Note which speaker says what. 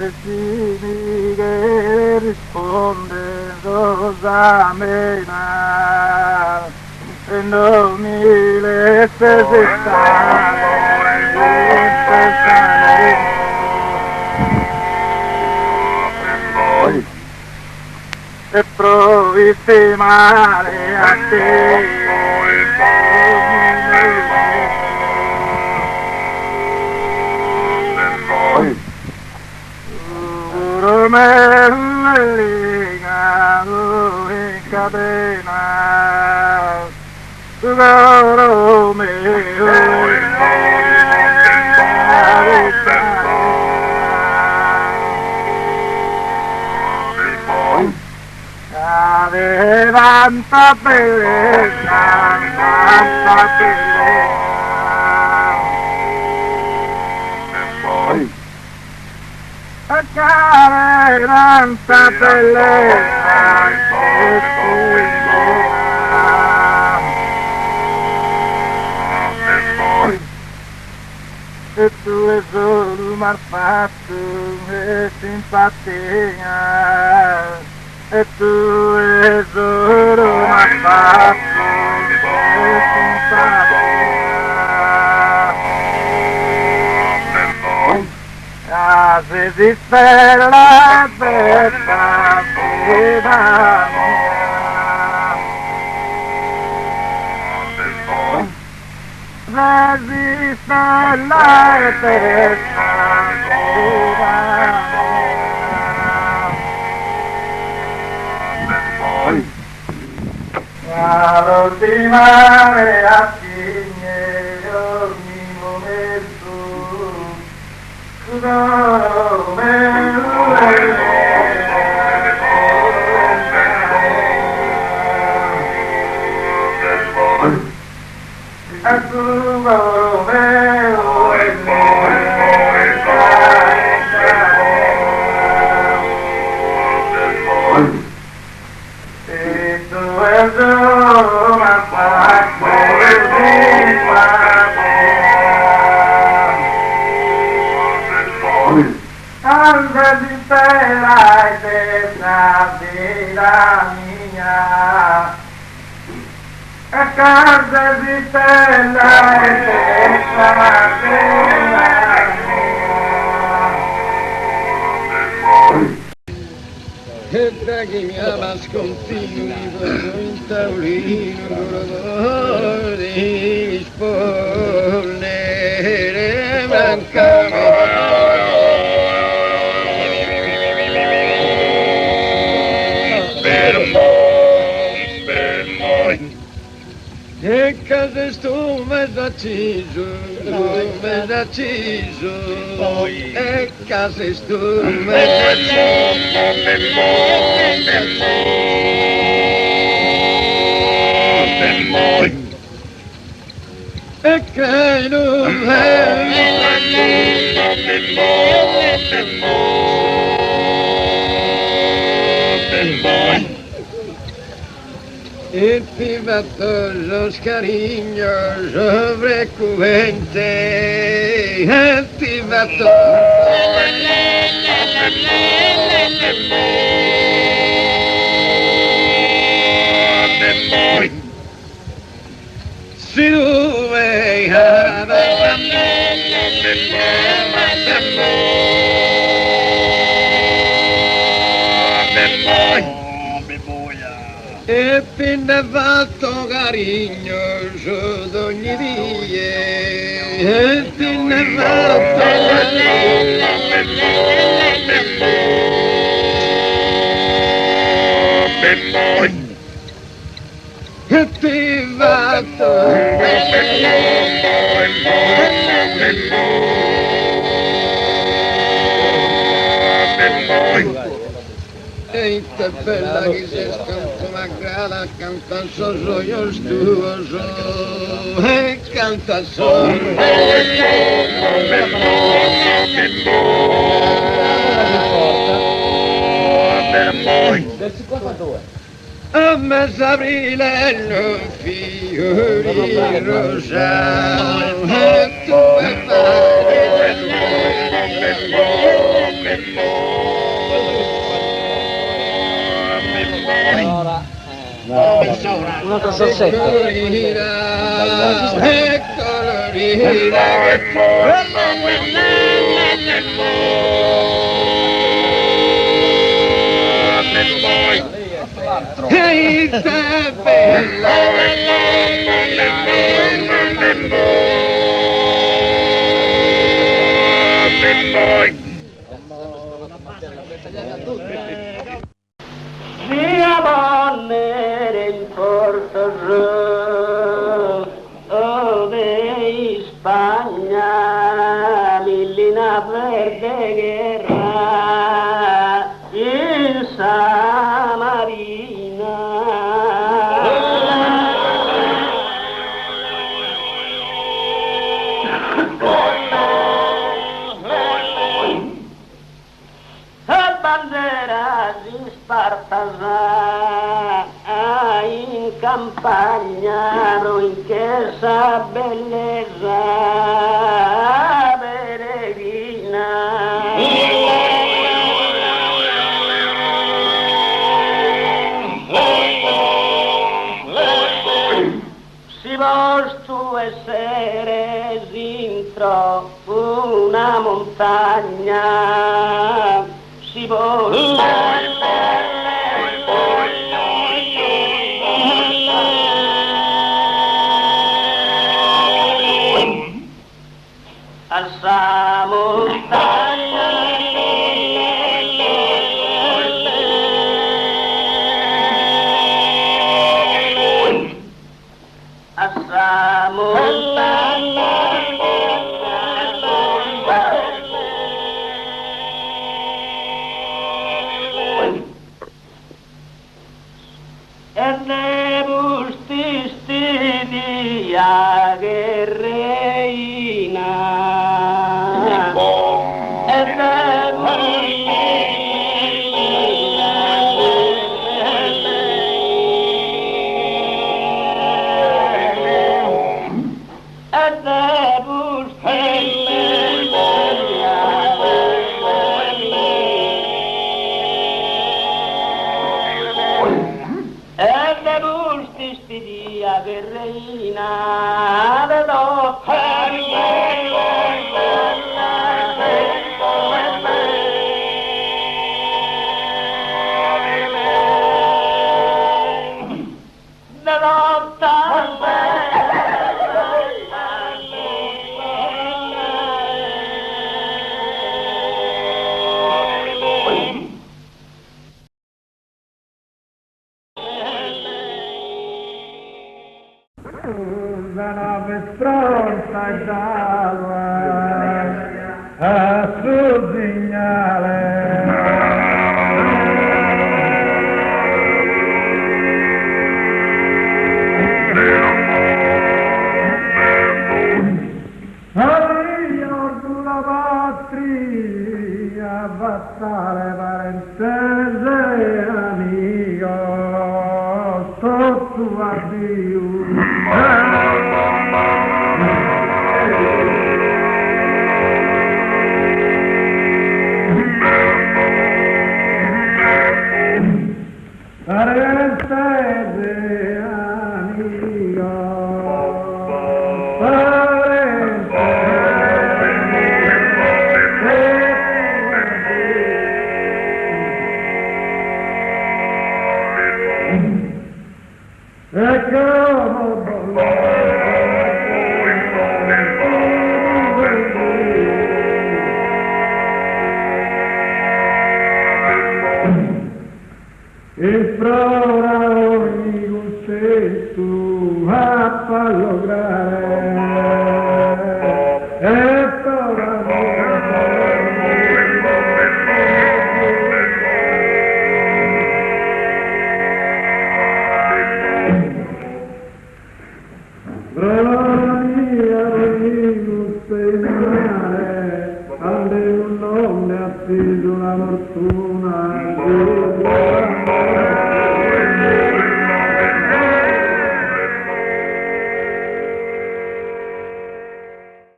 Speaker 1: Destini che risponde Rosamena e non mi laisse e provisti male a te. Me ligado en cadenas, tu caro mío levántate, levántate. Carenza bellezza e tu è solo malfatto e simpatia e tu è solo malfatto e simpatia. Se esiste la bella vita mia, resiste la bella vita mia, l'ultima reazione ogni momento. Anche di stella eterna vita mia, e case di stella eterna vita mia. E da chi mi ama scontinui, in tavolino, di rispondere, mancame. E casa sto mezzo acceso, e casa sto mezzo acceso. E che non e ti batto lo scarigno sobre cuvente e ti batto si dove e pinne fatto carigno su d'ogni dia e pinne fatto e ti fatto e te bella che sei scanto una grada canta solo io stuoso e canta solo del 52 a mezzo aprile non fiori rosa e tu
Speaker 2: Nota salsetta.
Speaker 3: Sia bonne in Porto de Spagna, Lillina verde guerra in Samarina. Banderas spartasa in campagna in che sa bellezza peregrina. Si vos tu essere dentro una montagna, si vuol a sa montagna, a sa montagna. E ne bustisti di guerreina, e ne guerreina de los
Speaker 4: una nave stronza e d'alba a suo segnale. Io sulla patria, vassale, parentese, amico, sotto addio. Parentese, amico, e prova ogni consenso a far lograre e prova ogni consenso ande un nome atteso la fortuna.